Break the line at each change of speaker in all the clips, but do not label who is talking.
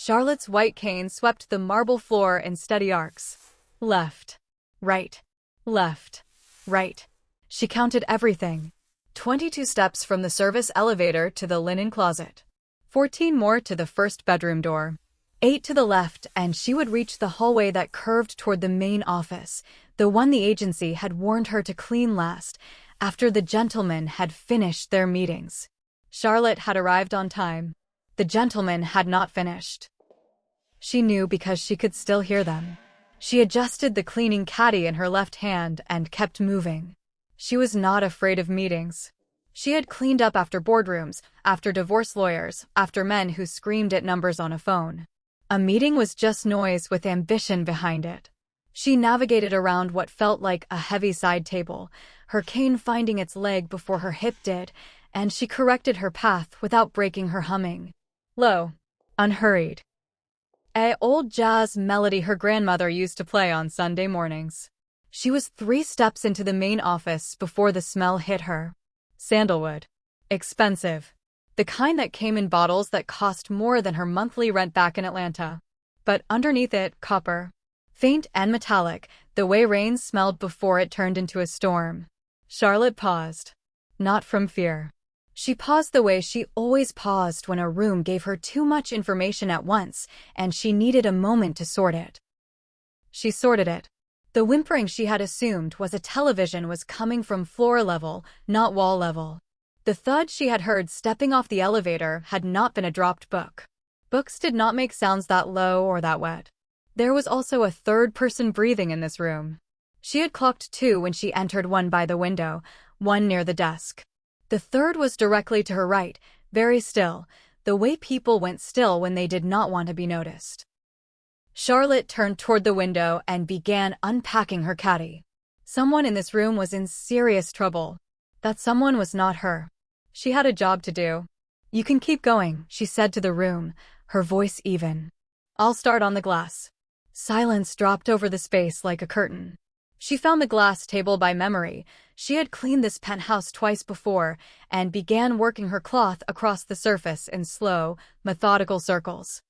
Charlotte's white cane swept the marble floor in steady arcs. Left. Right. Left. Right. She counted everything. 22 steps from the service elevator to the linen closet. 14 more to the first bedroom door. 8 to the left, and she would reach the hallway that curved toward the main office, the one the agency had warned her to clean last, after the gentlemen had finished their meetings. Charlotte had arrived on time. The gentlemen had not finished. She knew because she could still hear them. She adjusted the cleaning caddy in her left hand and kept moving. She was not afraid of meetings. She had cleaned up after boardrooms, after divorce lawyers, after men who screamed at numbers on a phone. A meeting was just noise with ambition behind it. She navigated around what felt like a heavy side table, her cane finding its leg before her hip did, and she corrected her path without breaking her humming. Low, unhurried. An old jazz melody her grandmother used to play on Sunday mornings. She was 3 steps into the main office before the smell hit her. Sandalwood. Expensive. The kind that came in bottles that cost more than her monthly rent back in Atlanta. But underneath it, copper. Faint and metallic, the way rain smelled before it turned into a storm. Charlotte paused. Not from fear. She paused the way she always paused when a room gave her too much information at once, and she needed a moment to sort it. She sorted it. The whimpering she had assumed was a television was coming from floor level, not wall level. The thud she had heard stepping off the elevator had not been a dropped book. Books did not make sounds that low or that wet. There was also a third person breathing in this room. She had clocked 2 when she entered, one by the window, one near the desk. The third was directly to her right, very still, the way people went still when they did not want to be noticed. Charlotte turned toward the window and began unpacking her caddy. Someone in this room was in serious trouble. That someone was not her. She had a job to do. You can keep going, she said to the room, her voice even. I'll start on the glass. Silence dropped over the space like a curtain. She found the glass table by memory. She had cleaned this penthouse twice before and began working her cloth across the surface in slow, methodical circles.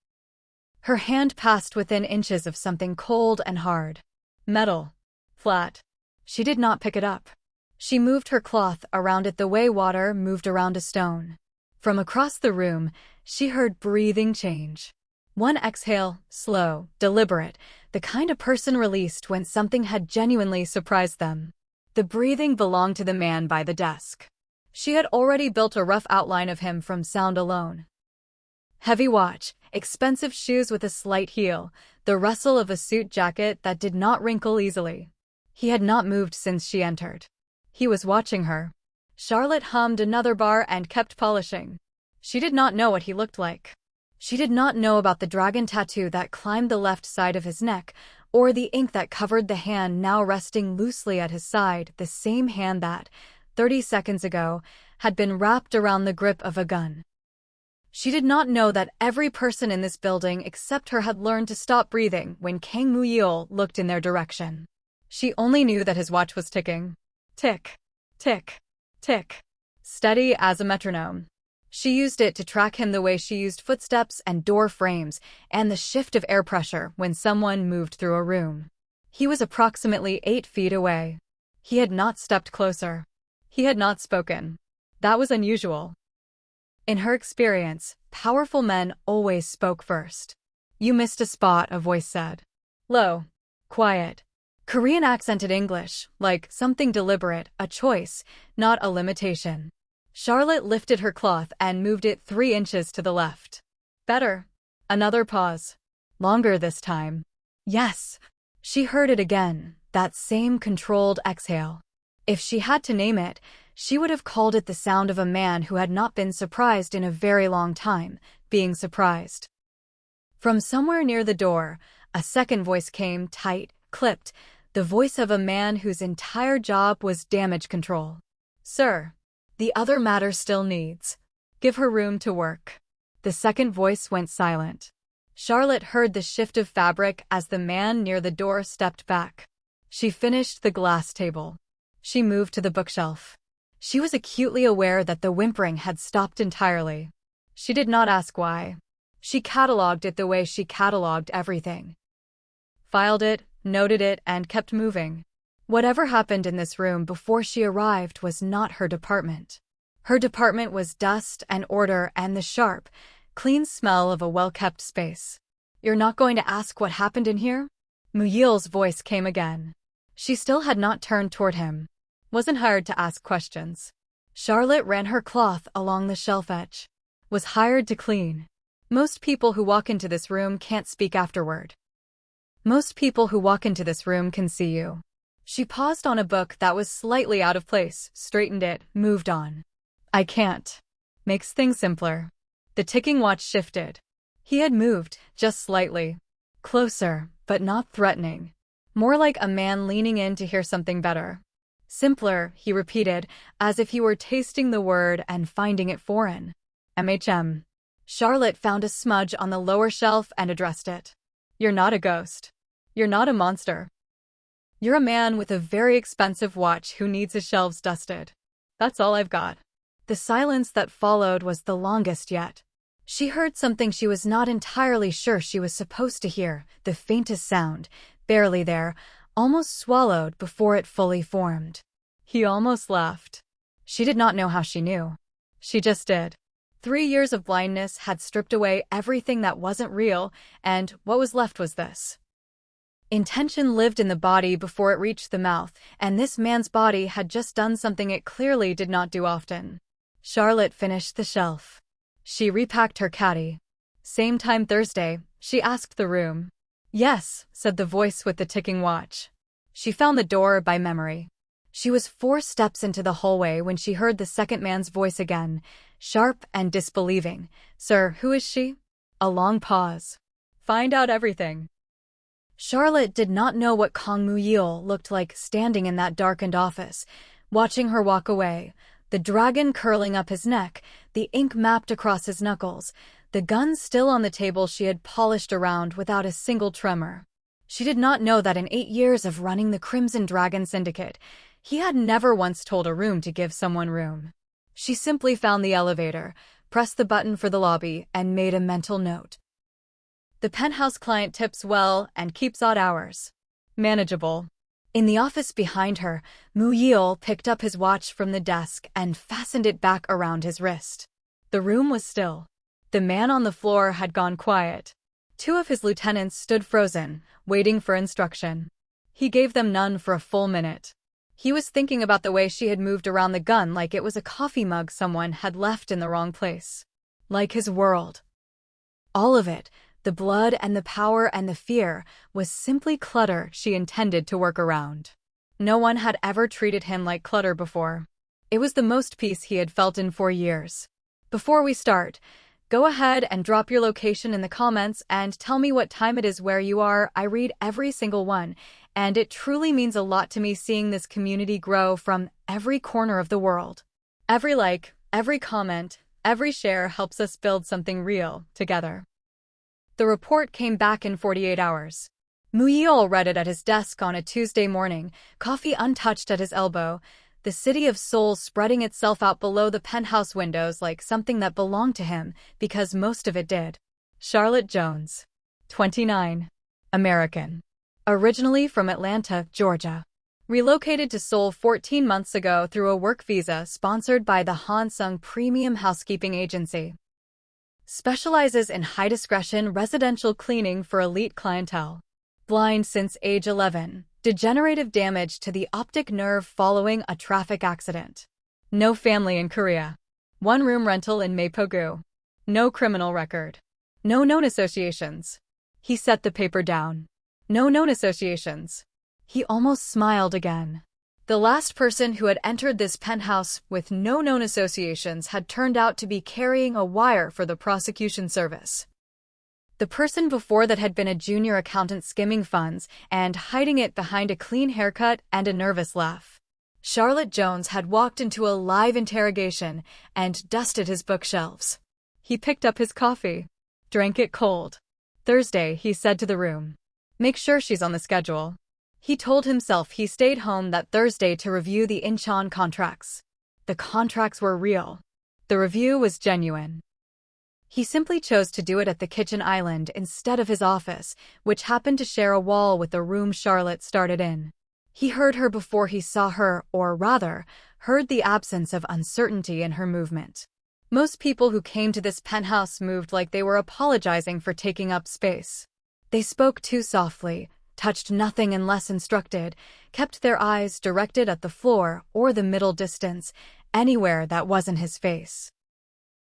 Her hand passed within inches of something cold and hard. Metal. Flat. She did not pick it up. She moved her cloth around it the way water moved around a stone. From across the room, she heard breathing change. One exhale, slow, deliberate, the kind a person released when something had genuinely surprised them. The breathing belonged to the man by the desk. She had already built a rough outline of him from sound alone. Heavy watch, expensive shoes with a slight heel, the rustle of a suit jacket that did not wrinkle easily. He had not moved since she entered. He was watching her. Charlotte hummed another bar and kept polishing. She did not know what he looked like. She did not know about the dragon tattoo that climbed the left side of his neck, or the ink that covered the hand now resting loosely at his side, the same hand that, 30 seconds ago, had been wrapped around the grip of a gun. She did not know that every person in this building except her had learned to stop breathing when Kang Mu-yeol looked in their direction. She only knew that his watch was ticking. Tick, tick, tick. Steady as a metronome. She used it to track him the way she used footsteps and door frames and the shift of air pressure when someone moved through a room. He was approximately 8 feet away. He had not stepped closer. He had not spoken. That was unusual. In her experience, powerful men always spoke first. You missed a spot, a voice said. Low. Quiet. Korean accented English, like something deliberate, a choice, not a limitation. Charlotte lifted her cloth and moved it 3 inches to the left. Better. Another pause. Longer this time. Yes. She heard it again, that same controlled exhale. If she had to name it, she would have called it the sound of a man who had not been surprised in a very long time, being surprised. From somewhere near the door, a second voice came, tight, clipped, the voice of a man whose entire job was damage control. Sir. The other matter still needs. Give her room to work. The second voice went silent. Charlotte heard the shift of fabric as the man near the door stepped back. She finished the glass table. She moved to the bookshelf. She was acutely aware that the whimpering had stopped entirely. She did not ask why. She cataloged it the way she cataloged everything. Filed it, noted it, and kept moving. Whatever happened in this room before she arrived was not her department. Her department was dust and order and the sharp, clean smell of a well-kept space. "You're not going to ask what happened in here?" Muyil's voice came again. She still had not turned toward him. Wasn't hired to ask questions. Charlotte ran her cloth along the shelf edge. Was hired to clean. Most people who walk into this room can't speak afterward. Most people who walk into this room can see you. She paused on a book that was slightly out of place, straightened it, moved on. "I can't." Makes things simpler. The ticking watch shifted. He had moved, just slightly. Closer, but not threatening. More like a man leaning in to hear something better. "Simpler," he repeated, as if he were tasting the word and finding it foreign. "MHM. Charlotte found a smudge on the lower shelf and addressed it. "You're not a ghost. You're not a monster. You're a man with a very expensive watch who needs his shelves dusted. That's all I've got." The silence that followed was the longest yet. She heard something she was not entirely sure she was supposed to hear, the faintest sound, barely there, almost swallowed before it fully formed. He almost laughed. She did not know how she knew. She just did. 3 years of blindness had stripped away everything that wasn't real, and what was left was this. Intention lived in the body before it reached the mouth, and this man's body had just done something it clearly did not do often. Charlotte finished the shelf. She repacked her caddy. "Same time Thursday?" she asked the room. "Yes," said the voice with the ticking watch. She found the door by memory. She was 4 steps into the hallway when she heard the second man's voice again, sharp and disbelieving. "Sir, who is she?" A long pause. "Find out everything." Charlotte did not know what Kang Muyil looked like standing in that darkened office, watching her walk away, the dragon curling up his neck, the ink mapped across his knuckles, the gun still on the table she had polished around without a single tremor. She did not know that in 8 years of running the Crimson Dragon Syndicate, he had never once told a room to give someone room. She simply found the elevator, pressed the button for the lobby, and made a mental note. The penthouse client tips well and keeps odd hours. Manageable. In the office behind her, Muyil picked up his watch from the desk and fastened it back around his wrist. The room was still. The man on the floor had gone quiet. 2 of his lieutenants stood frozen, waiting for instruction. He gave them none for a full minute. He was thinking about the way she had moved around the gun like it was a coffee mug someone had left in the wrong place. Like his world. All of it, the blood and the power and the fear, was simply clutter she intended to work around. No one had ever treated him like clutter before. It was the most peace he had felt in 4 years. "Before we start, go ahead and drop your location in the comments and tell me what time it is where you are. I read every single one, and it truly means a lot to me seeing this community grow from every corner of the world. Every like, every comment, every share helps us build something real together." The report came back in 48 hours. Muyil read it at his desk on a Tuesday morning, coffee untouched at his elbow, the city of Seoul spreading itself out below the penthouse windows like something that belonged to him, because most of it did. Charlotte Jones. 29. American. Originally from Atlanta, Georgia. Relocated to Seoul 14 months ago through a work visa sponsored by the Hansung Premium Housekeeping Agency. Specializes in high-discretion residential cleaning for elite clientele. Blind since age 11. Degenerative damage to the optic nerve following a traffic accident. No family in Korea. 1-room rental in Mapogu. No criminal record. No known associations. He set the paper down. No known associations. He almost smiled again. The last person who had entered this penthouse with no known associations had turned out to be carrying a wire for the prosecution service. The person before that had been a junior accountant skimming funds and hiding it behind a clean haircut and a nervous laugh. Charlotte Jones had walked into a live interrogation and dusted his bookshelves. He picked up his coffee, drank it cold. "Thursday," he said to the room. "Make sure she's on the schedule." He told himself he stayed home that Thursday to review the Incheon contracts. The contracts were real. The review was genuine. He simply chose to do it at the kitchen island instead of his office, which happened to share a wall with the room Charlotte started in. He heard her before he saw her, or rather, heard the absence of uncertainty in her movement. Most people who came to this penthouse moved like they were apologizing for taking up space. They spoke too softly, touched nothing unless instructed, kept their eyes directed at the floor or the middle distance, anywhere that wasn't his face.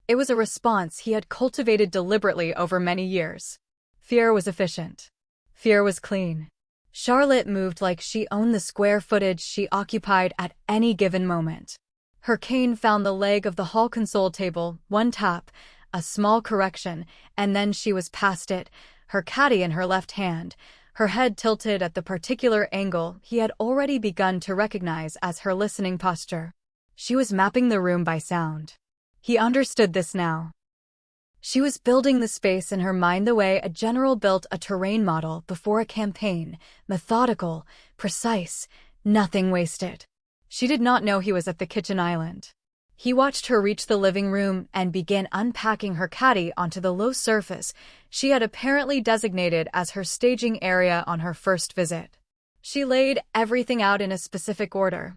It was a response he had cultivated deliberately over many years. Fear was efficient. Fear was clean. Charlotte moved like she owned the square footage she occupied at any given moment. Her cane found the leg of the hall console table, one tap, a small correction, and then she was past it, her caddy in her left hand, her head tilted at the particular angle he had already begun to recognize as her listening posture. She was mapping the room by sound. He understood this now. She was building the space in her mind the way a general built a terrain model before a campaign, methodical, precise, nothing wasted. She did not know he was at the kitchen island. He watched her reach the living room and began unpacking her caddy onto the low surface she had apparently designated as her staging area on her first visit. She laid everything out in a specific order.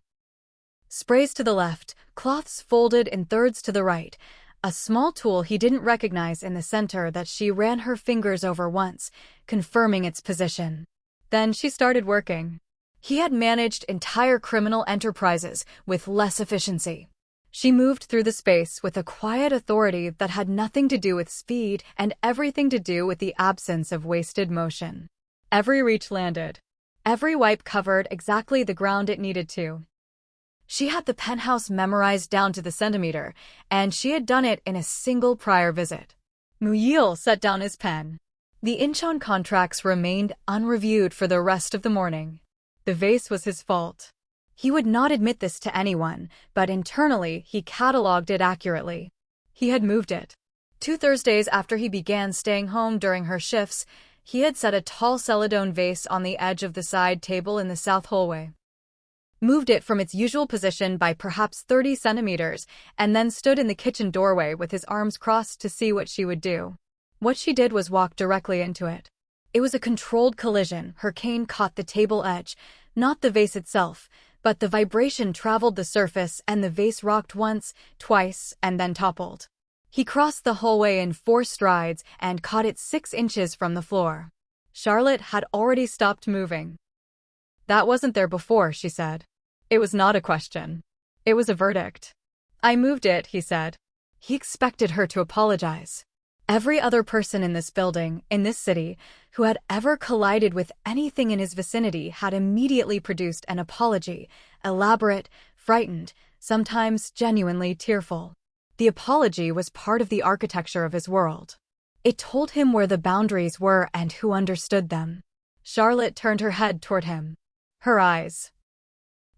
Sprays to the left, cloths folded in thirds to the right, a small tool he didn't recognize in the center that she ran her fingers over once, confirming its position. Then she started working. He had managed entire criminal enterprises with less efficiency. She moved through the space with a quiet authority that had nothing to do with speed and everything to do with the absence of wasted motion. Every reach landed. Every wipe covered exactly the ground it needed to. She had the penthouse memorized down to the centimeter, and she had done it in a single prior visit. Muyil set down his pen. The Incheon contracts remained unreviewed for the rest of the morning. The vase was his fault. He would not admit this to anyone, but internally he catalogued it accurately. He had moved it. 2 Thursdays after he began staying home during her shifts, he had set a tall celadone vase on the edge of the side table in the south hallway. Moved it from its usual position by perhaps 30 centimeters, and then stood in the kitchen doorway with his arms crossed to see what she would do. What she did was walk directly into it. It was a controlled collision. Her cane caught the table edge, not the vase itself, but the vibration traveled the surface and the vase rocked once, twice, and then toppled. He crossed the hallway in 4 strides and caught it 6 inches from the floor. Charlotte had already stopped moving. "That wasn't there before," she said. It was not a question. It was a verdict. "I moved it," he said. He expected her to apologize. Every other person in this building, in this city, who had ever collided with anything in his vicinity had immediately produced an apology, elaborate, frightened, sometimes genuinely tearful. The apology was part of the architecture of his world. It told him where the boundaries were and who understood them. Charlotte turned her head toward him. Her eyes,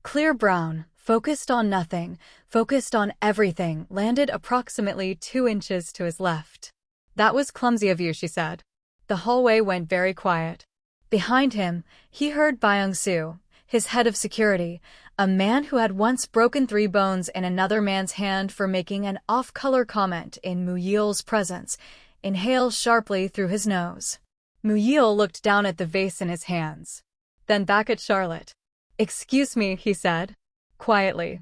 clear brown, focused on nothing, focused on everything, landed approximately 2 inches to his left. "That was clumsy of you," she said. The hallway went very quiet. Behind him, he heard Byung-soo, his head of security, a man who had once broken 3 bones in another man's hand for making an off-color comment in Muyil's presence, inhale sharply through his nose. Muyil looked down at the vase in his hands. Then back at Charlotte. "Excuse me," he said, quietly.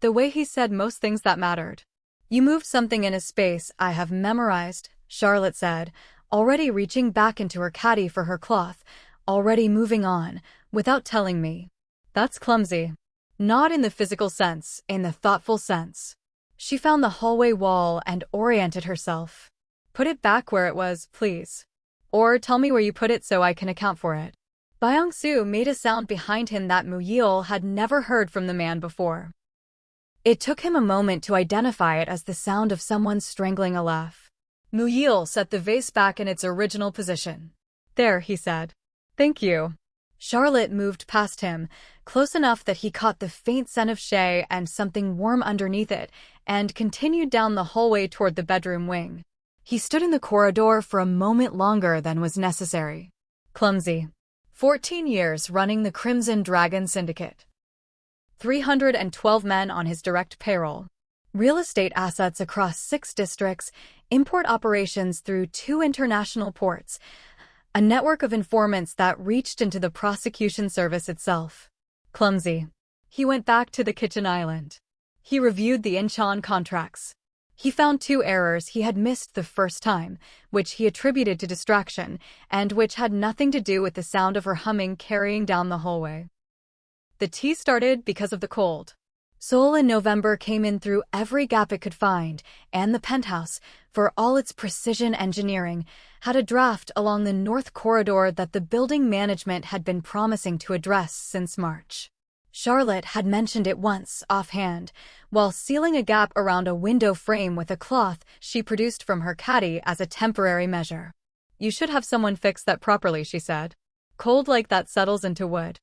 The way he said most things that mattered. "You moved something in a space I have memorized," Charlotte said, already reaching back into her caddy for her cloth, already moving on, without telling me. "That's clumsy." Not in the physical sense, in the thoughtful sense. She found the hallway wall and oriented herself. "Put it back where it was, please. Or tell me where you put it so I can account for it." Byung-soo made a sound behind him that Muyil had never heard from the man before. It took him a moment to identify it as the sound of someone strangling a laugh. Muyil set the vase back in its original position. "There," he said. "Thank you." Charlotte moved past him, close enough that he caught the faint scent of shea and something warm underneath it, and continued down the hallway toward the bedroom wing. He stood in the corridor for a moment longer than was necessary. Clumsy. 14 years running the Crimson Dragon Syndicate. 312 men on his direct payroll. real estate assets across 6 districts, import operations through 2 international ports, a network of informants that reached into the prosecution service itself. Clumsy. He went back to the kitchen island. He reviewed the Incheon contracts. He found 2 errors he had missed the first time, which he attributed to distraction, and which had nothing to do with the sound of her humming carrying down the hallway. The tea started because of the cold. Seoul in November came in through every gap it could find, and the penthouse, for all its precision engineering, had a draft along the north corridor that the building management had been promising to address since March. Charlotte had mentioned it once, offhand, while sealing a gap around a window frame with a cloth she produced from her caddy as a temporary measure. "You should have someone fix that properly," she said. "Cold like that settles into wood.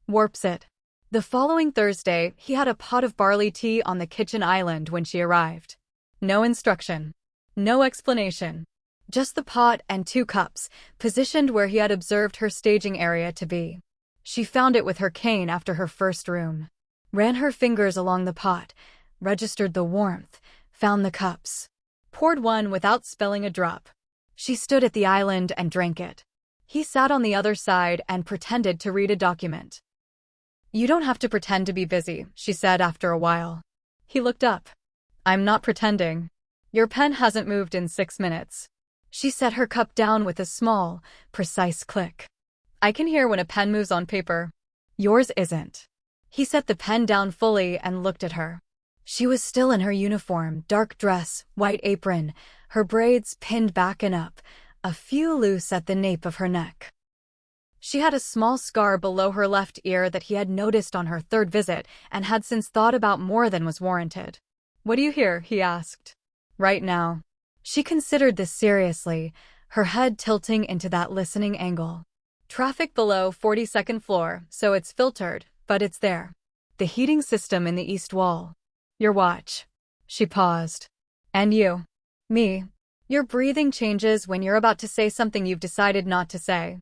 Warps it." The following Thursday, he had a pot of barley tea on the kitchen island when she arrived. No instruction. No explanation. Just the pot and 2 cups, positioned where he had observed her staging area to be. She found it with her cane after her first room. Ran her fingers along the pot, registered the warmth, found the cups. Poured one without spilling a drop. She stood at the island and drank it. He sat on the other side and pretended to read a document. "You don't have to pretend to be busy," she said after a while. He looked up. "I'm not pretending. Your pen hasn't moved in 6 minutes." She set her cup down with a small, precise click. "I can hear when a pen moves on paper. Yours isn't." He set the pen down fully and looked at her. She was still in her uniform, dark dress, white apron, her braids pinned back and up, a few loose at the nape of her neck. She had a small scar below her left ear that he had noticed on her 3rd visit and had since thought about more than was warranted. "What do you hear?" he asked. "Right now." She considered this seriously, her head tilting into that listening angle. "Traffic below 42nd floor, so it's filtered, but it's there. The heating system in the east wall. Your watch." She paused. "And you?" "Me. Your breathing changes when you're about to say something you've decided not to say.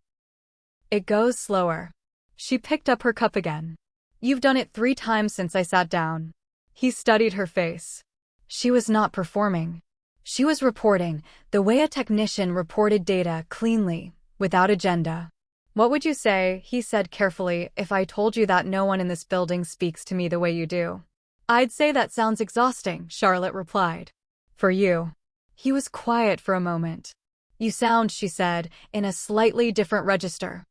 It goes slower." She picked up her cup again. "You've done it 3 times since I sat down." He studied her face. She was not performing. She was reporting, the way a technician reported data, cleanly, without agenda. "What would you say," he said carefully, "if I told you that no one in this building speaks to me the way you do?" "I'd say that sounds exhausting," Charlotte replied. "For you." He was quiet for a moment. "You sound," she said, in a slightly different register.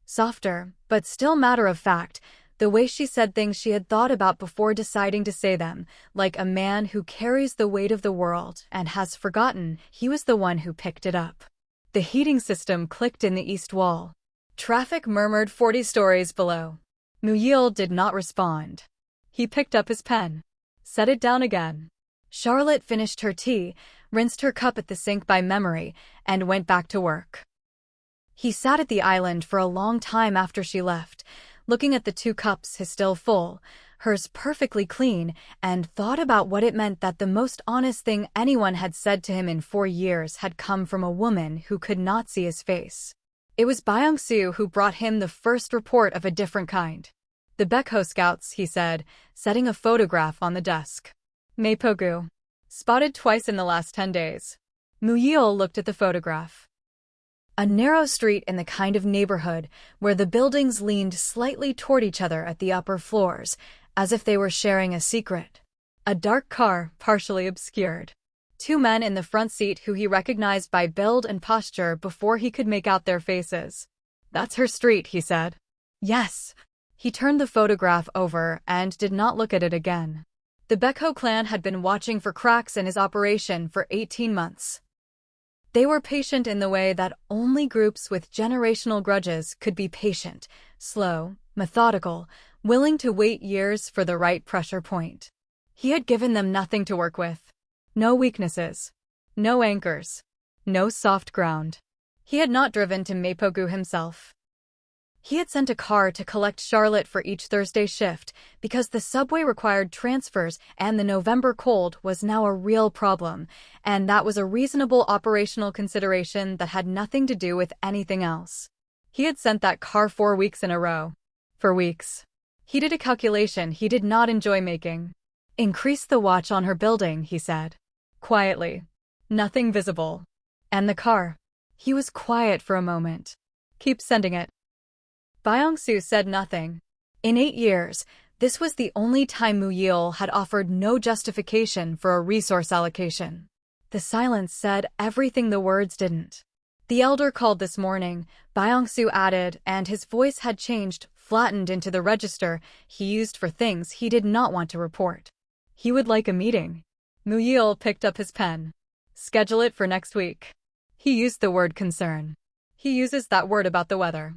Softer, but still matter-of-fact, the way she said things she had thought about before deciding to say them, like a man who carries the weight of the world and has forgotten he was the one who picked it up. The heating system clicked in the east wall. Traffic murmured 40 stories below. Muyil did not respond. He picked up his pen. Set it down again. Charlotte finished her tea, rinsed her cup at the sink by memory, and went back to work. He sat at the island for a long time after she left, looking at the 2 cups, his still full, hers perfectly clean, and thought about what it meant that the most honest thing anyone had said to him in 4 years had come from a woman who could not see his face. It was Byung-soo who brought him the first report of a different kind. "The Baekho Scouts," he said, setting a photograph on the desk. "Mapogu. Spotted twice in the last 10 days. Muyil looked at the photograph. A narrow street in the kind of neighborhood where the buildings leaned slightly toward each other at the upper floors, as if they were sharing a secret. A dark car, partially obscured. 2 men in the front seat who he recognized by build and posture before he could make out their faces. "That's her street," he said. "Yes." He turned the photograph over and did not look at it again. The Baekho clan had been watching for cracks in his operation for 18 months. They were patient in the way that only groups with generational grudges could be patient, slow, methodical, willing to wait years for the right pressure point. He had given them nothing to work with. No weaknesses. No anchors. No soft ground. He had not driven to Mapogu himself. He had sent a car to collect Charlotte for each Thursday shift because the subway required transfers and the November cold was now a real problem, and that was a reasonable operational consideration that had nothing to do with anything else. He had sent that car 4 weeks in a row. For weeks. He did a calculation he did not enjoy making. Increase the watch on her building, he said. Quietly. Nothing visible. And the car. He was quiet for a moment. Keep sending it. Byung-soo said nothing. In 8 years, this was the only time Mu-yeol had offered no justification for a resource allocation. The silence said everything the words didn't. The elder called this morning, Byung-soo added, and his voice had changed, flattened into the register he used for things he did not want to report. He would like a meeting. Mu-yeol picked up his pen. Schedule it for next week. He used the word concern. He uses that word about the weather.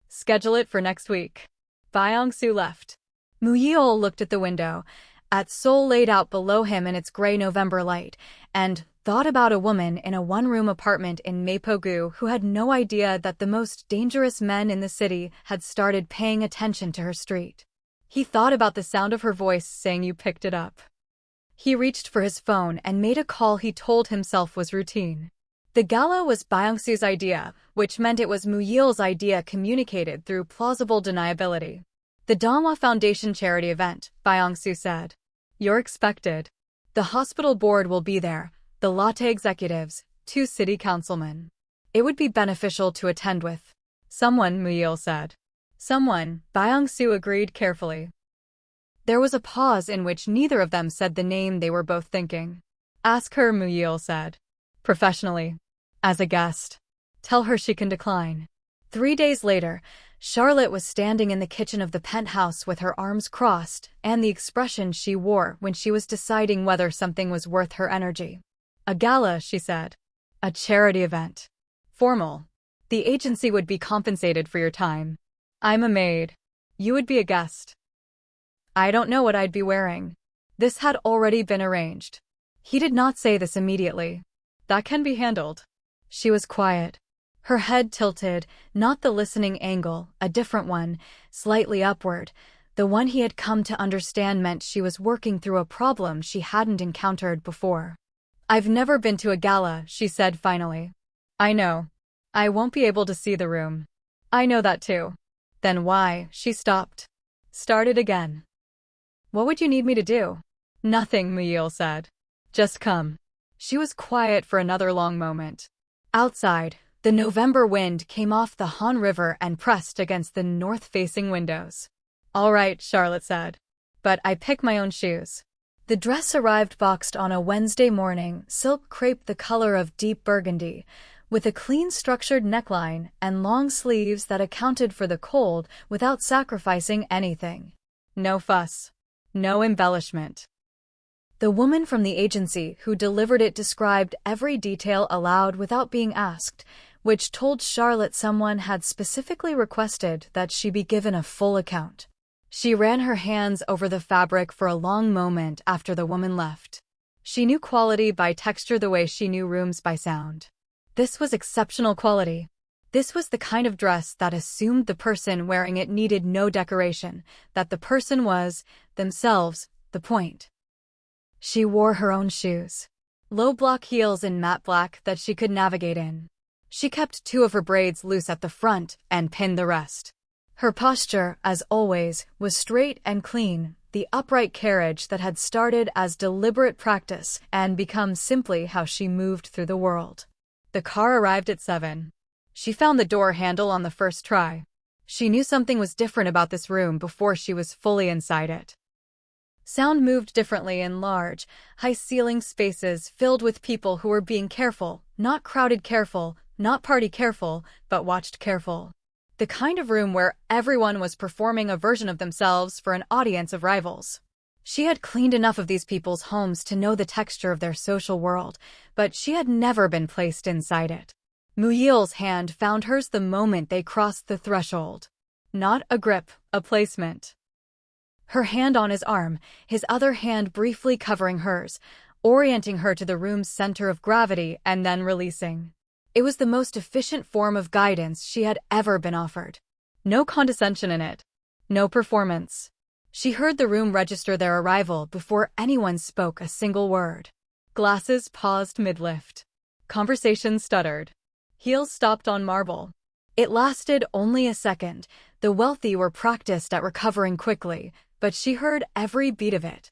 Schedule it for next week. Byung-soo left. Mu-yeol looked at the window, at Seoul laid out below him in its gray November light, and thought about a woman in a one-room apartment in Mapogu who had no idea that the most dangerous men in the city had started paying attention to her street. He thought about the sound of her voice saying you picked it up. He reached for his phone and made a call he told himself was routine. The gala was Byung-soo's idea, which meant it was Mu-yeol's idea communicated through plausible deniability. The Donghua Foundation charity event, Byung-soo said. You're expected. The hospital board will be there, the Lotte executives, 2 city councilmen. It would be beneficial to attend with. Someone, Mu-yeol said. Someone, Byung-soo agreed carefully. There was a pause in which neither of them said the name they were both thinking. Ask her, Mu-yeol said. Professionally. As a guest. Tell her she can decline. 3 days later, Charlotte was standing in the kitchen of the penthouse with her arms crossed and the expression she wore when she was deciding whether something was worth her energy. A gala, she said. A charity event. Formal. The agency would be compensated for your time. I'm a maid. You would be a guest. I don't know what I'd be wearing. This had already been arranged. He did not say this immediately. That can be handled. She was quiet. Her head tilted, not the listening angle, a different one, slightly upward. The one he had come to understand meant she was working through a problem she hadn't encountered before. I've never been to a gala, she said finally. I know. I won't be able to see the room. I know that too. Then why? She stopped. Started again. What would you need me to do? Nothing, Mu-yeol said. Just come. She was quiet for another long moment. Outside, the November wind came off the Han River and pressed against the north-facing windows. All right, Charlotte said. But I pick my own shoes. The dress arrived boxed on a Wednesday morning, silk crepe the color of deep burgundy, with a clean structured neckline and long sleeves that accounted for the cold without sacrificing anything. No fuss. No embellishment. The woman from the agency who delivered it described every detail aloud without being asked, which told Charlotte someone had specifically requested that she be given a full account. She ran her hands over the fabric for a long moment after the woman left. She knew quality by texture the way she knew rooms by sound. This was exceptional quality. This was the kind of dress that assumed the person wearing it needed no decoration, that the person was, themselves, the point. She wore her own shoes. Low block heels in matte black that she could navigate in. She kept 2 of her braids loose at the front and pinned the rest. Her posture, as always, was straight and clean, the upright carriage that had started as deliberate practice and become simply how she moved through the world. The car arrived at 7. She found the door handle on the first try. She knew something was different about this room before she was fully inside it. Sound moved differently in large, high-ceiling spaces filled with people who were being careful, not crowded careful, not party careful, but watched careful. The kind of room where everyone was performing a version of themselves for an audience of rivals. She had cleaned enough of these people's homes to know the texture of their social world, but she had never been placed inside it. Mu-yeol's hand found hers the moment they crossed the threshold. Not a grip, a placement. Her hand on his arm, his other hand briefly covering hers, orienting her to the room's center of gravity and then releasing. It was the most efficient form of guidance she had ever been offered. No condescension in it. No performance. She heard the room register their arrival before anyone spoke a single word. Glasses paused mid-lift. Conversation stuttered. Heels stopped on marble. It lasted only a second. The wealthy were practiced at recovering quickly, but she heard every beat of it.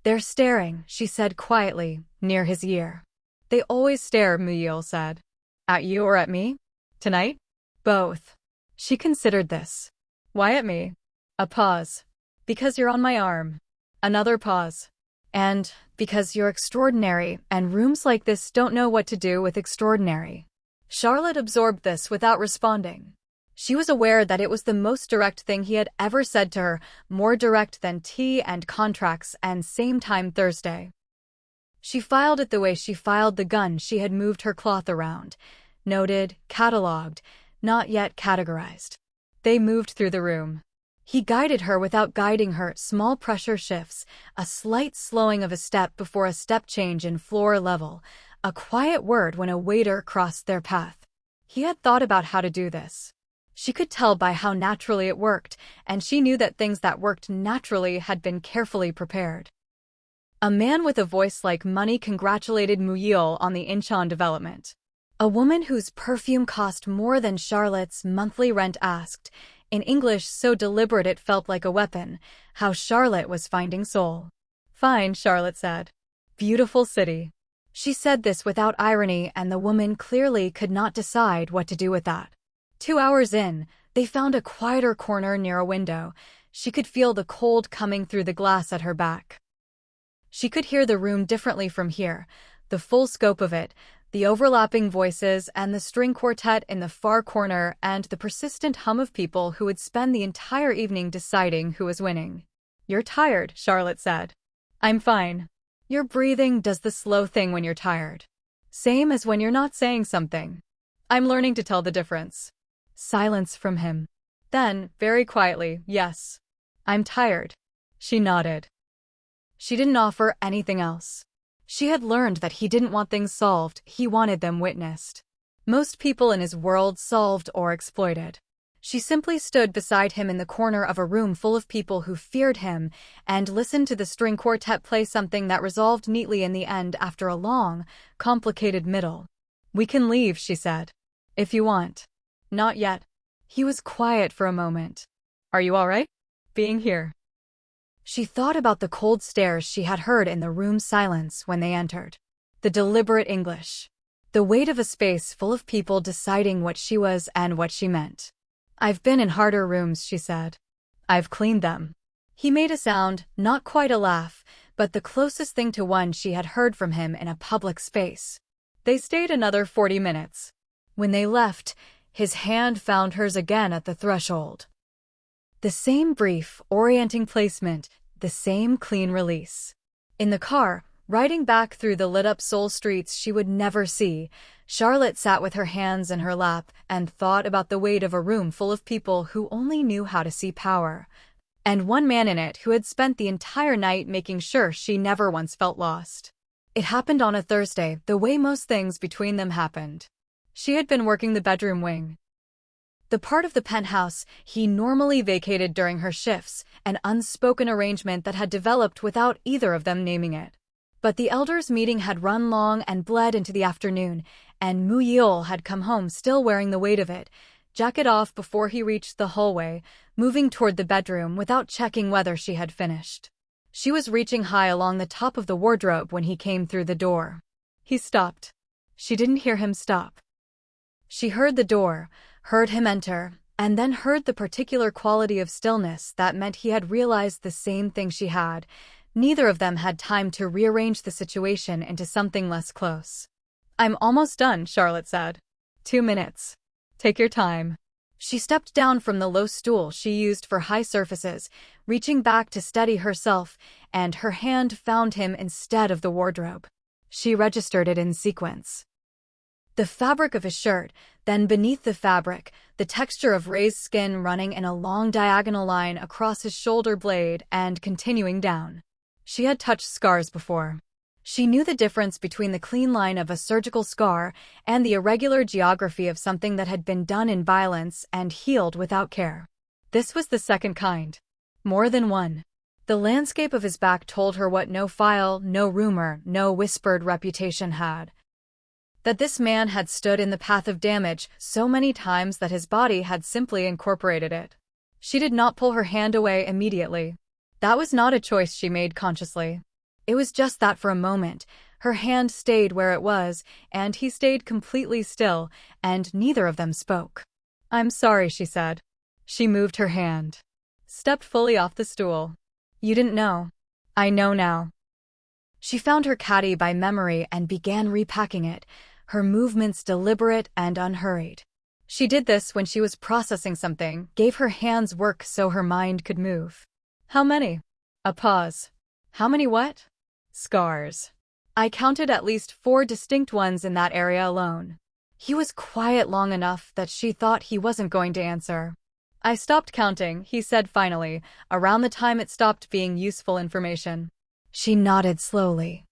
They're staring, she said quietly, near his ear. They always stare, Muyil said. At you or at me? Tonight? Both. She considered this. Why at me? A pause. Because you're on my arm. Another pause. And because you're extraordinary, and rooms like this don't know what to do with extraordinary. Charlotte absorbed this without responding. She was aware that it was the most direct thing he had ever said to her, more direct than tea and contracts and same-time Thursday. She filed it the way she filed the gun she had moved her cloth around. Noted, catalogued, not yet categorized. They moved through the room. He guided her without guiding her, small pressure shifts, a slight slowing of a step before a step change in floor level, a quiet word when a waiter crossed their path. He had thought about how to do this. She could tell by how naturally it worked, and she knew that things that worked naturally had been carefully prepared. A man with a voice like money congratulated Muyil on the Incheon development. A woman whose perfume cost more than Charlotte's monthly rent asked, in English so deliberate it felt like a weapon, how Charlotte was finding Seoul. Fine, Charlotte said. Beautiful city. She said this without irony, and the woman clearly could not decide what to do with that. 2 hours in, they found a quieter corner near a window. She could feel the cold coming through the glass at her back. She could hear the room differently from here, the full scope of it, the overlapping voices and the string quartet in the far corner and the persistent hum of people who would spend the entire evening deciding who was winning. You're tired, Charlotte said. I'm fine. Your breathing does the slow thing when you're tired. Same as when you're not saying something. I'm learning to tell the difference. Silence from him. Then, very quietly, yes. I'm tired. She nodded. She didn't offer anything else. She had learned that he didn't want things solved, he wanted them witnessed. Most people in his world solved or exploited. She simply stood beside him in the corner of a room full of people who feared him and listened to the string quartet play something that resolved neatly in the end after a long, complicated middle. We can leave, she said. If you want. Not yet. He was quiet for a moment. Are you all right? Being here. She thought about the cold stares she had heard in the room's silence when they entered. The deliberate English. The weight of a space full of people deciding what she was and what she meant. I've been in harder rooms, she said. I've cleaned them. He made a sound, not quite a laugh, but the closest thing to one she had heard from him in a public space. They stayed another 40 minutes. When they left, his hand found hers again at the threshold. The same brief, orienting placement, the same clean release. In the car, riding back through the lit-up Seoul streets she would never see, Charlotte sat with her hands in her lap and thought about the weight of a room full of people who only knew how to see power, and one man in it who had spent the entire night making sure she never once felt lost. It happened on a Thursday, the way most things between them happened. She had been working the bedroom wing. The part of the penthouse he normally vacated during her shifts, an unspoken arrangement that had developed without either of them naming it. But the elders' meeting had run long and bled into the afternoon, and Muyil had come home still wearing the weight of it, jacket off before he reached the hallway, moving toward the bedroom without checking whether she had finished. She was reaching high along the top of the wardrobe when he came through the door. He stopped. She didn't hear him stop. She heard the door, heard him enter, and then heard the particular quality of stillness that meant he had realized the same thing she had. Neither of them had time to rearrange the situation into something less close. I'm almost done, Charlotte said. 2 minutes. Take your time. She stepped down from the low stool she used for high surfaces, reaching back to steady herself, and her hand found him instead of the wardrobe. She registered it in sequence. The fabric of his shirt, then beneath the fabric, the texture of raised skin running in a long diagonal line across his shoulder blade and continuing down. She had touched scars before. She knew the difference between the clean line of a surgical scar and the irregular geography of something that had been done in violence and healed without care. This was the second kind. More than one. The landscape of his back told her what no file, no rumor, no whispered reputation had. That this man had stood in the path of damage so many times that his body had simply incorporated it. She did not pull her hand away immediately. That was not a choice she made consciously. It was just that for a moment. Her hand stayed where it was, and he stayed completely still, and neither of them spoke. "I'm sorry," she said. She moved her hand. Stepped fully off the stool. "You didn't know. I know now." She found her caddy by memory and began repacking it, her movements deliberate and unhurried. She did this when she was processing something, gave her hands work so her mind could move. "How many?" A pause. "How many what?" "Scars. I counted at least 4 distinct ones in that area alone." He was quiet long enough that she thought he wasn't going to answer. "I stopped counting," he said finally, around the time it stopped being useful information. She nodded slowly.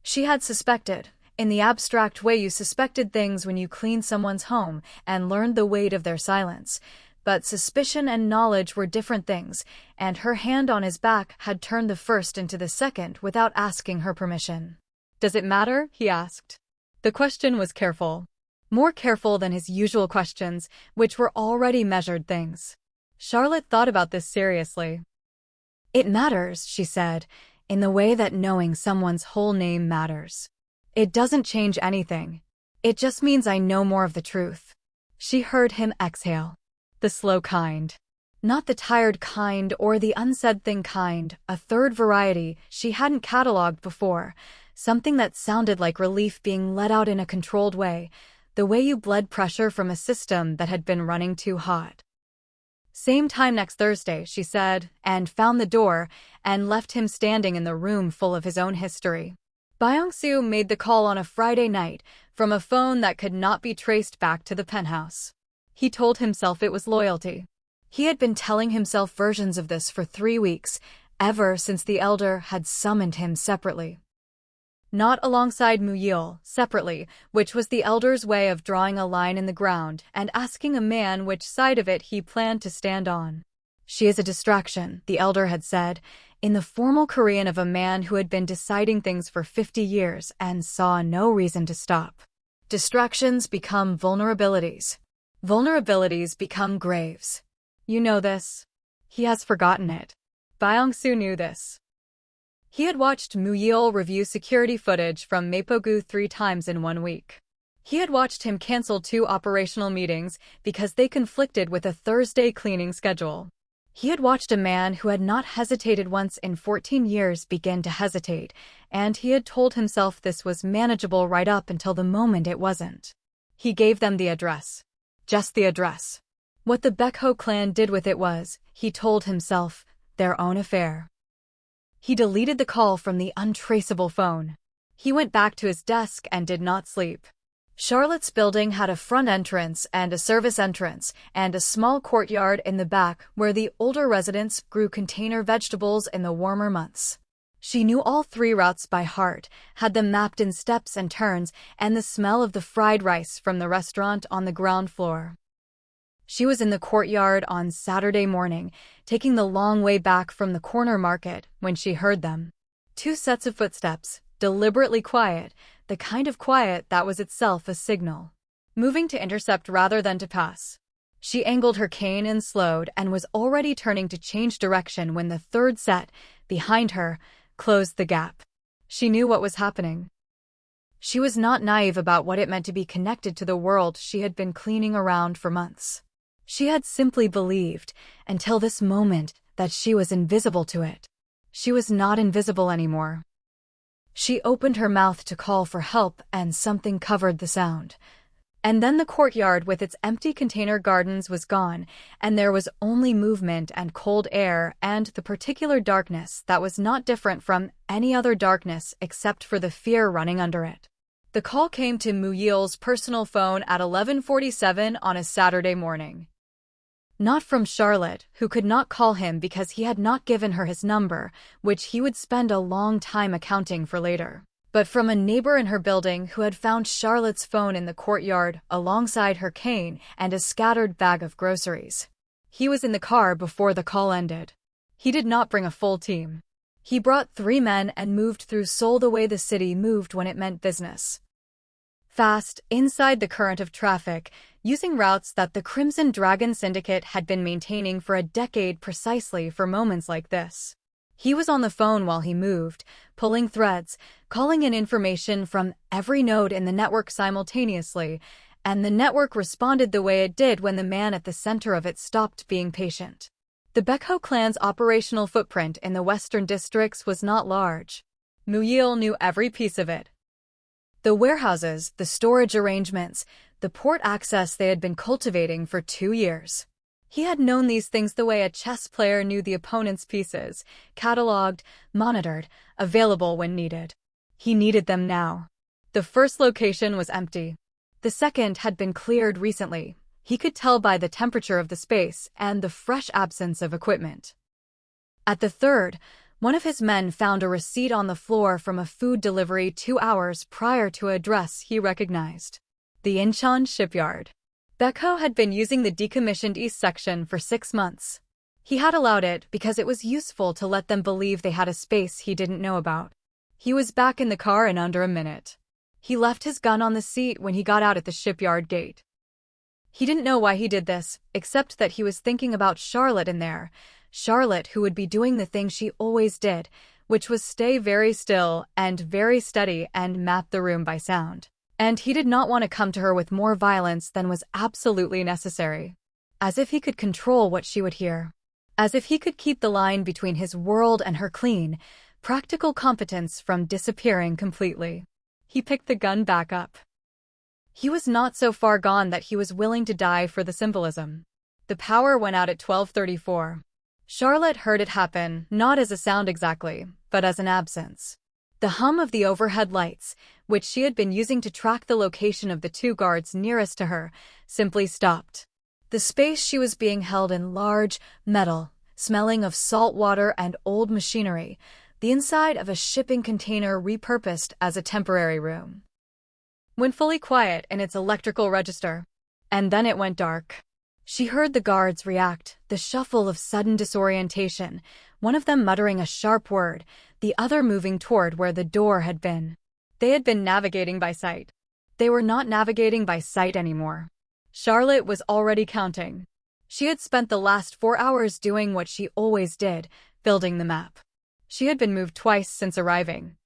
She had suspected, in the abstract way you suspected things when you cleaned someone's home and learned the weight of their silence. But suspicion and knowledge were different things, and her hand on his back had turned the first into the second without asking her permission. "Does it matter?" he asked. The question was careful. More careful than his usual questions, which were already measured things. Charlotte thought about this seriously. "It matters," she said, "in the way that knowing someone's whole name matters. It doesn't change anything. It just means I know more of the truth." She heard him exhale. The slow kind. Not the tired kind or the unsaid thing kind, a third variety she hadn't catalogued before, something that sounded like relief being let out in a controlled way, the way you bled pressure from a system that had been running too hot. "Same time next Thursday," she said, and found the door, and left him standing in the room full of his own history. Byung-soo made the call on a Friday night, from a phone that could not be traced back to the penthouse. He told himself it was loyalty. He had been telling himself versions of this for 3 weeks, ever since the elder had summoned him separately. Not alongside Muyil, separately, which was the elder's way of drawing a line in the ground and asking a man which side of it he planned to stand on. "She is a distraction," the elder had said, in the formal Korean of a man who had been deciding things for 50 years and saw no reason to stop. Distractions become vulnerabilities. Vulnerabilities become graves. You know this. He has forgotten it. Byung-soo knew this. He had watched Muyil review security footage from Mapogu 3 times in 1 week. He had watched him cancel 2 operational meetings because they conflicted with a Thursday cleaning schedule. He had watched a man who had not hesitated once in 14 years begin to hesitate, and he had told himself this was manageable right up until the moment it wasn't. He gave them the address. Just the address. What the Baekho clan did with it was, he told himself, their own affair. He deleted the call from the untraceable phone. He went back to his desk and did not sleep. Charlotte's building had a front entrance and a service entrance, and a small courtyard in the back where the older residents grew container vegetables in the warmer months. She knew all 3 routes by heart, had them mapped in steps and turns, and the smell of the fried rice from the restaurant on the ground floor. She was in the courtyard on Saturday morning, taking the long way back from the corner market, when she heard them. 2 sets of footsteps, deliberately quiet, the kind of quiet that was itself a signal. Moving to intercept rather than to pass. She angled her cane and slowed and was already turning to change direction when the 3rd set, behind her, closed the gap. She knew what was happening. She was not naive about what it meant to be connected to the world she had been cleaning around for months. She had simply believed, until this moment, that she was invisible to it. She was not invisible anymore. She opened her mouth to call for help and something covered the sound. And then the courtyard with its empty container gardens was gone, and there was only movement and cold air and the particular darkness that was not different from any other darkness except for the fear running under it. The call came to Muyil's personal phone at 11:47 on a Saturday morning. Not from Charlotte, who could not call him because he had not given her his number, which he would spend a long time accounting for later, but from a neighbor in her building who had found Charlotte's phone in the courtyard alongside her cane and a scattered bag of groceries. He was in the car before the call ended. He did not bring a full team. He brought 3 men and moved through Seoul the way the city moved when it meant business. Fast, inside the current of traffic, using routes that the Crimson Dragon Syndicate had been maintaining for a decade precisely for moments like this. He was on the phone while he moved, pulling threads, calling in information from every node in the network simultaneously, and the network responded the way it did when the man at the center of it stopped being patient. The Baekho clan's operational footprint in the western districts was not large. Muyil knew every piece of it. The warehouses, the storage arrangements, the port access they had been cultivating for 2 years. He had known these things the way a chess player knew the opponent's pieces, cataloged, monitored, available when needed. He needed them now. The first location was empty. The second had been cleared recently. He could tell by the temperature of the space and the fresh absence of equipment. At the third, one of his men found a receipt on the floor from a food delivery 2 hours prior to an address he recognized. The Incheon shipyard. Baekho had been using the decommissioned east section for 6 months. He had allowed it because it was useful to let them believe they had a space he didn't know about. He was back in the car in under a minute. He left his gun on the seat when he got out at the shipyard gate. He didn't know why he did this, except that he was thinking about Charlotte in there. Charlotte, who would be doing the thing she always did, which was stay very still and very steady and map the room by sound. And he did not want to come to her with more violence than was absolutely necessary. As if he could control what she would hear. As if he could keep the line between his world and her clean, practical competence from disappearing completely. He picked the gun back up. He was not so far gone that he was willing to die for the symbolism. The power went out at 12:34. Charlotte heard it happen, not as a sound exactly, but as an absence. The hum of the overhead lights, which she had been using to track the location of the 2 guards nearest to her, simply stopped. The space she was being held in large, metal, smelling of salt water and old machinery, the inside of a shipping container repurposed as a temporary room. Went fully quiet in its electrical register. And then it went dark. She heard the guards react, the shuffle of sudden disorientation, one of them muttering a sharp word, the other moving toward where the door had been. They had been navigating by sight. They were not navigating by sight anymore. Charlotte was already counting. She had spent the last 4 hours doing what she always did, building the map. She had been moved twice since arriving.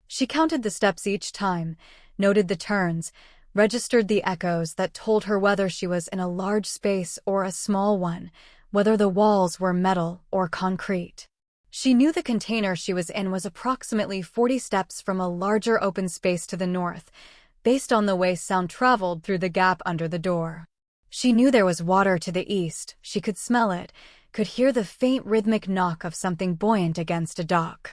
She counted the steps each time, noted the turns, registered the echoes that told her whether she was in a large space or a small one, whether the walls were metal or concrete. She knew the container she was in was approximately 40 steps from a larger open space to the north, based on the way sound traveled through the gap under the door. She knew there was water to the east, she could smell it, could hear the faint rhythmic knock of something buoyant against a dock.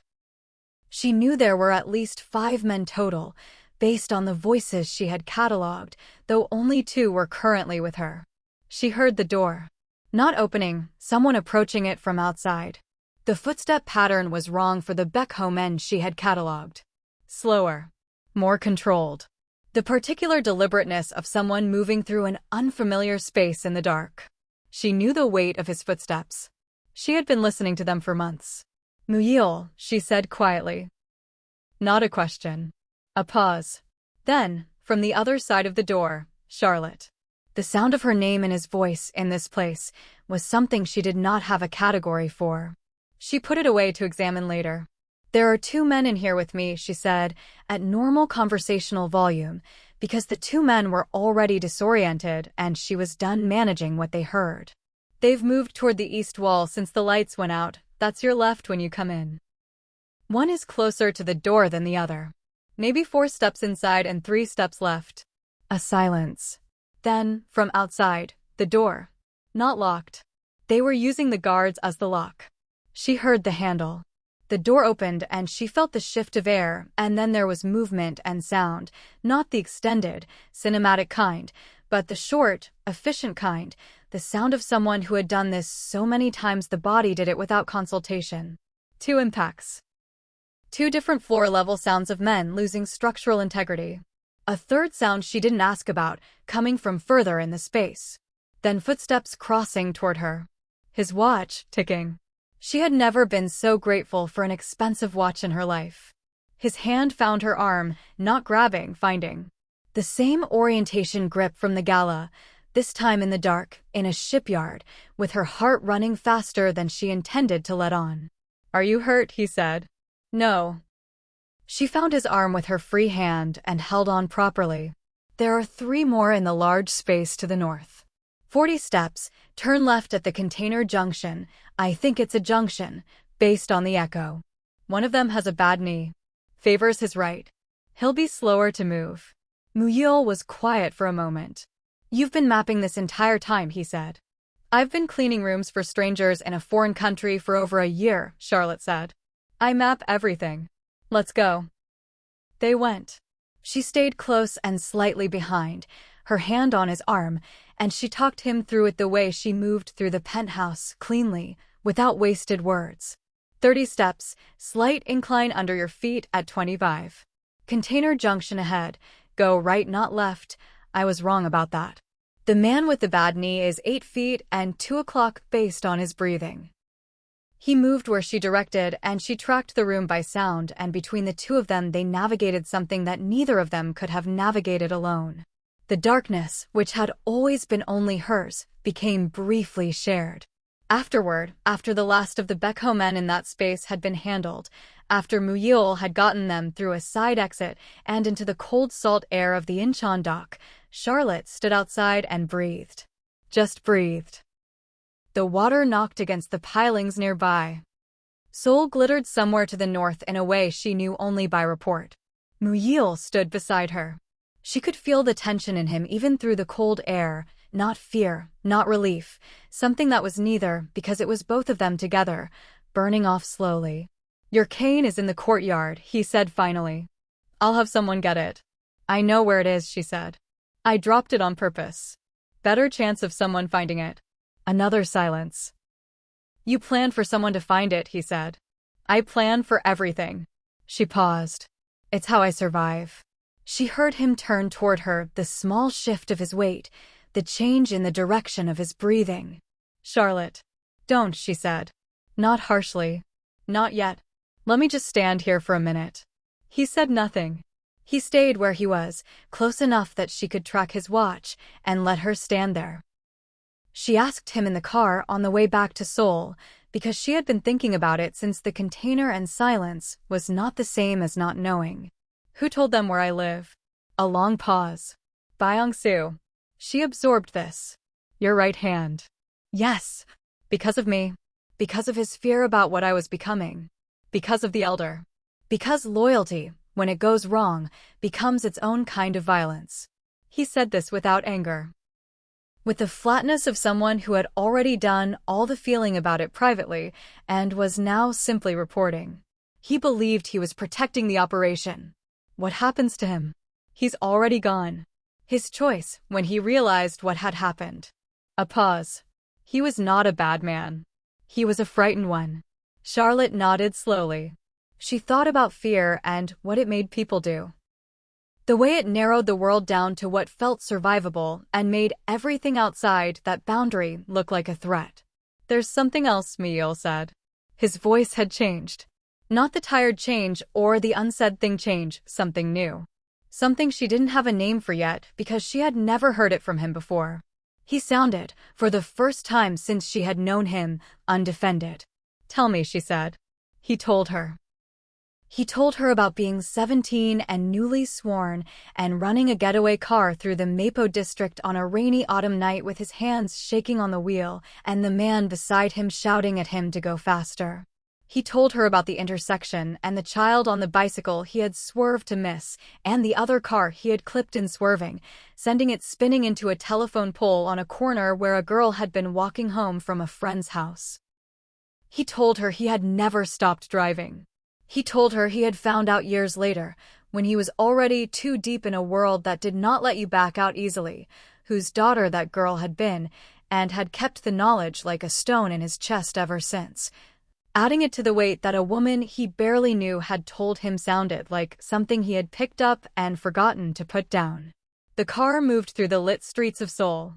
She knew there were at least 5 men total, based on the voices she had catalogued, though only 2 were currently with her. She heard the door. Not opening, someone approaching it from outside. The footstep pattern was wrong for the Baekho men she had catalogued. Slower. More controlled. The particular deliberateness of someone moving through an unfamiliar space in the dark. She knew the weight of his footsteps. She had been listening to them for months. Muyil, she said quietly. Not a question. A pause. Then, from the other side of the door, Charlotte. The sound of her name and his voice in this place was something she did not have a category for. She put it away to examine later. There are 2 men in here with me, she said, at normal conversational volume, because the 2 men were already disoriented and she was done managing what they heard. They've moved toward the east wall since the lights went out. That's your left when you come in. One is closer to the door than the other. Maybe 4 steps inside and 3 steps left. A silence. Then, from outside, the door. Not locked. They were using the guards as the lock. She heard the handle. The door opened and she felt the shift of air, and then there was movement and sound, not the extended, cinematic kind, but the short, efficient kind, the sound of someone who had done this so many times the body did it without consultation. 2 impacts. 2 different floor-level sounds of men losing structural integrity. A third sound she didn't ask about, coming from further in the space. Then footsteps crossing toward her. His watch, ticking. She had never been so grateful for an expensive watch in her life. His hand found her arm, not grabbing, finding. The same orientation grip from the gala, this time in the dark, in a shipyard, with her heart running faster than she intended to let on. Are you hurt? He said. No. She found his arm with her free hand and held on properly. There are 3 more in the large space to the north. 40 steps, turn left at the container junction. I think it's a junction, based on the echo. One of them has a bad knee. Favors his right. He'll be slower to move. Muyul was quiet for a moment. You've been mapping this entire time, he said. I've been cleaning rooms for strangers in a foreign country for over a year, Charlotte said. I map everything. Let's go. They went. She stayed close and slightly behind, her hand on his arm, and she talked him through it the way she moved through the penthouse, cleanly, without wasted words. 30 steps, slight incline under your feet at 25. Container junction ahead. Go right, not left. I was wrong about that. The man with the bad knee is 8 feet and 2 o'clock based on his breathing. He moved where she directed, and she tracked the room by sound, and between the 2 of them they navigated something that neither of them could have navigated alone. The darkness, which had always been only hers, became briefly shared. Afterward, after the last of the Beko men in that space had been handled, after Muyul had gotten them through a side exit and into the cold salt air of the Incheon dock, Charlotte stood outside and breathed. Just breathed. The water knocked against the pilings nearby. Seoul glittered somewhere to the north in a way she knew only by report. Muyul stood beside her. She could feel the tension in him even through the cold air, not fear, not relief, something that was neither, because it was both of them together, burning off slowly. Your cane is in the courtyard, he said finally. I'll have someone get it. I know where it is, she said. I dropped it on purpose. Better chance of someone finding it. Another silence. You planned for someone to find it, he said. I plan for everything. She paused. It's how I survive. She heard him turn toward her, the small shift of his weight, the change in the direction of his breathing. Charlotte. Don't, she said. Not harshly. Not yet. Let me just stand here for a minute. He said nothing. He stayed where he was, close enough that she could track his watch, and let her stand there. She asked him in the car on the way back to Seoul, because she had been thinking about it since the container, and silence was not the same as not knowing. Who told them where I live? A long pause. Byung-soo. She absorbed this. Your right hand. Yes. Because of me. Because of his fear about what I was becoming. Because of the elder. Because loyalty, when it goes wrong, becomes its own kind of violence. He said this without anger. With the flatness of someone who had already done all the feeling about it privately and was now simply reporting. He believed he was protecting the operation. What happens to him? He's already gone. His choice, when he realized what had happened. A pause. He was not a bad man. He was a frightened one. Charlotte nodded slowly. She thought about fear and what it made people do. The way it narrowed the world down to what felt survivable and made everything outside that boundary look like a threat. There's something else, Muyul said. His voice had changed. Not the tired change or the unsaid thing change, something new. Something she didn't have a name for yet because she had never heard it from him before. He sounded, for the first time since she had known him, undefended. Tell me, she said. He told her. He told her about being 17 and newly sworn and running a getaway car through the Mapo district on a rainy autumn night with his hands shaking on the wheel and the man beside him shouting at him to go faster. He told her about the intersection and the child on the bicycle he had swerved to miss and the other car he had clipped in swerving, sending it spinning into a telephone pole on a corner where a girl had been walking home from a friend's house. He told her he had never stopped driving. He told her he had found out years later, when he was already too deep in a world that did not let you back out easily, whose daughter that girl had been, and had kept the knowledge like a stone in his chest ever since. Adding it to the weight that a woman he barely knew had told him sounded like something he had picked up and forgotten to put down. The car moved through the lit streets of Seoul.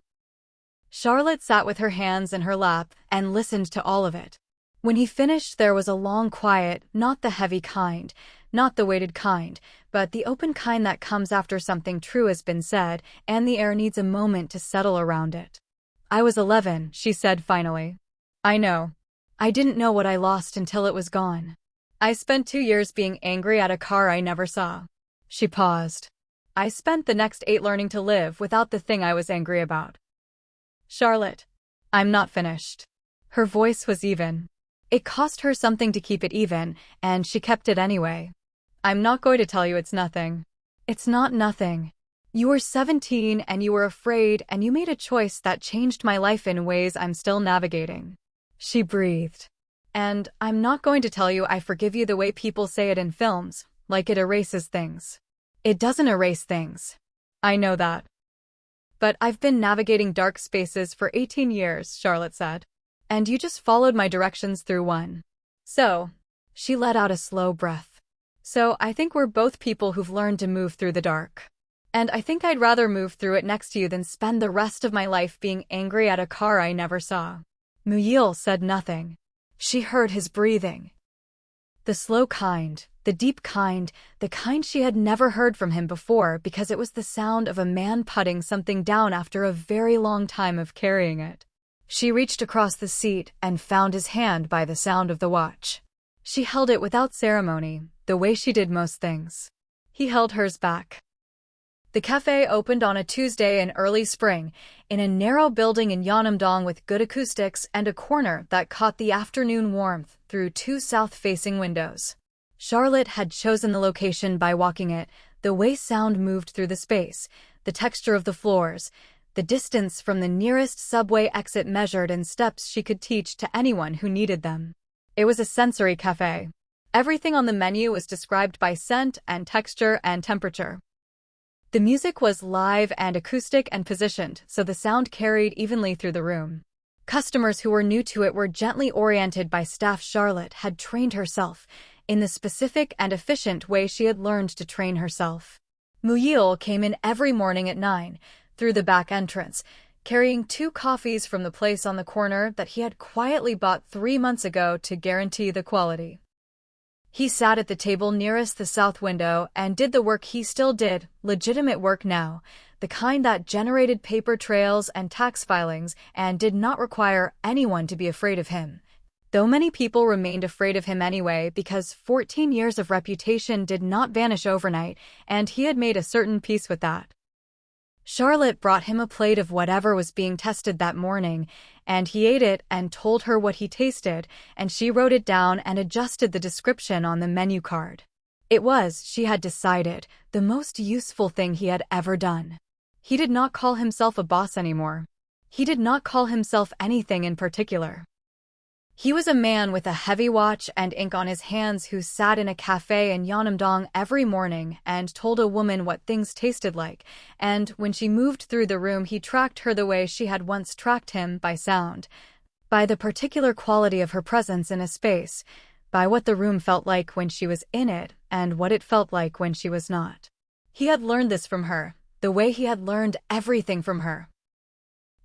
Charlotte sat with her hands in her lap and listened to all of it. When he finished, there was a long quiet, not the heavy kind, not the weighted kind, but the open kind that comes after something true has been said, and the air needs a moment to settle around it. I was 11, she said finally. I know. I didn't know what I lost until it was gone. I spent 2 years being angry at a car I never saw. She paused. I spent the next 8 learning to live without the thing I was angry about. Charlotte. I'm not finished. Her voice was even. It cost her something to keep it even, and she kept it anyway. I'm not going to tell you it's nothing. It's not nothing. You were 17 and you were afraid and you made a choice that changed my life in ways I'm still navigating. She breathed. And I'm not going to tell you I forgive you the way people say it in films, like it erases things. It doesn't erase things. I know that. But I've been navigating dark spaces for 18 years, Charlotte said. And you just followed my directions through one. So, she let out a slow breath. So I think we're both people who've learned to move through the dark. And I think I'd rather move through it next to you than spend the rest of my life being angry at a car I never saw. Muyil said nothing. She heard his breathing. The slow kind, the deep kind, the kind she had never heard from him before because it was the sound of a man putting something down after a very long time of carrying it. She reached across the seat and found his hand by the sound of the watch. She held it without ceremony, the way she did most things. He held hers back. The cafe opened on a Tuesday in early spring, in a narrow building in Yeonam-dong with good acoustics and a corner that caught the afternoon warmth through 2 south-facing windows. Charlotte had chosen the location by walking it, the way sound moved through the space, the texture of the floors, the distance from the nearest subway exit measured in steps she could teach to anyone who needed them. It was a sensory cafe. Everything on the menu was described by scent and texture and temperature. The music was live and acoustic and positioned, so the sound carried evenly through the room. Customers who were new to it were gently oriented by staff. Charlotte had trained herself in the specific and efficient way she had learned to train herself. Muyil came in every morning at 9, through the back entrance, carrying 2 coffees from the place on the corner that he had quietly bought 3 months ago to guarantee the quality. He sat at the table nearest the south window and did the work he still did, legitimate work now, the kind that generated paper trails and tax filings and did not require anyone to be afraid of him. Though many people remained afraid of him anyway because 14 years of reputation did not vanish overnight, and he had made a certain peace with that. Charlotte brought him a plate of whatever was being tested that morning, and he ate it and told her what he tasted, and she wrote it down and adjusted the description on the menu card. It was, she had decided, the most useful thing he had ever done. He did not call himself a boss anymore. He did not call himself anything in particular. He was a man with a heavy watch and ink on his hands who sat in a cafe in Yeonam-dong every morning and told a woman what things tasted like, and when she moved through the room he tracked her the way she had once tracked him, by sound, by the particular quality of her presence in a space, by what the room felt like when she was in it and what it felt like when she was not. He had learned this from her, the way he had learned everything from her.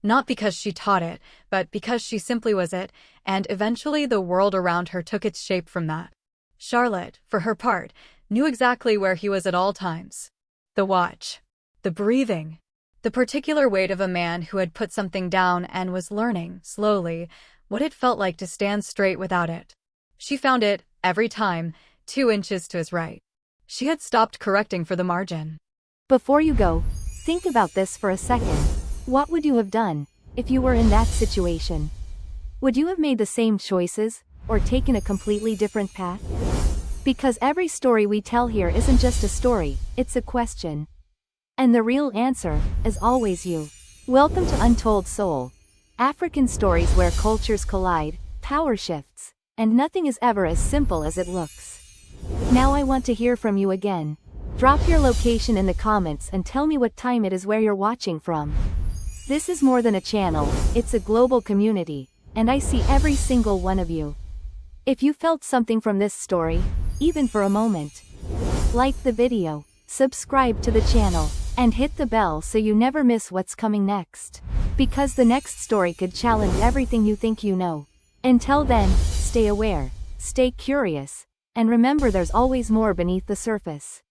Not because she taught it, but because she simply was it, and eventually the world around her took its shape from that. Charlotte, for her part, knew exactly where he was at all times. The watch. The breathing. The particular weight of a man who had put something down and was learning, slowly, what it felt like to stand straight without it. She found it, every time, 2 inches to his right. She had stopped correcting for the margin.
Before you go, think about this for a second. What would you have done if you were in that situation? Would you have made the same choices, or taken a completely different path? Because every story we tell here isn't just a story, it's a question. And the real answer is always you. Welcome to Untold Soul. African stories where cultures collide, power shifts, and nothing is ever as simple as it looks. Now I want to hear from you again. Drop your location in the comments and tell me what time it is where you're watching from. This is more than a channel, it's a global community, and I see every single one of you. If you felt something from this story, even for a moment, like the video, subscribe to the channel, and hit the bell so you never miss what's coming next. Because the next story could challenge everything you think you know. Until then, stay aware, stay curious, and remember there's always more beneath the surface.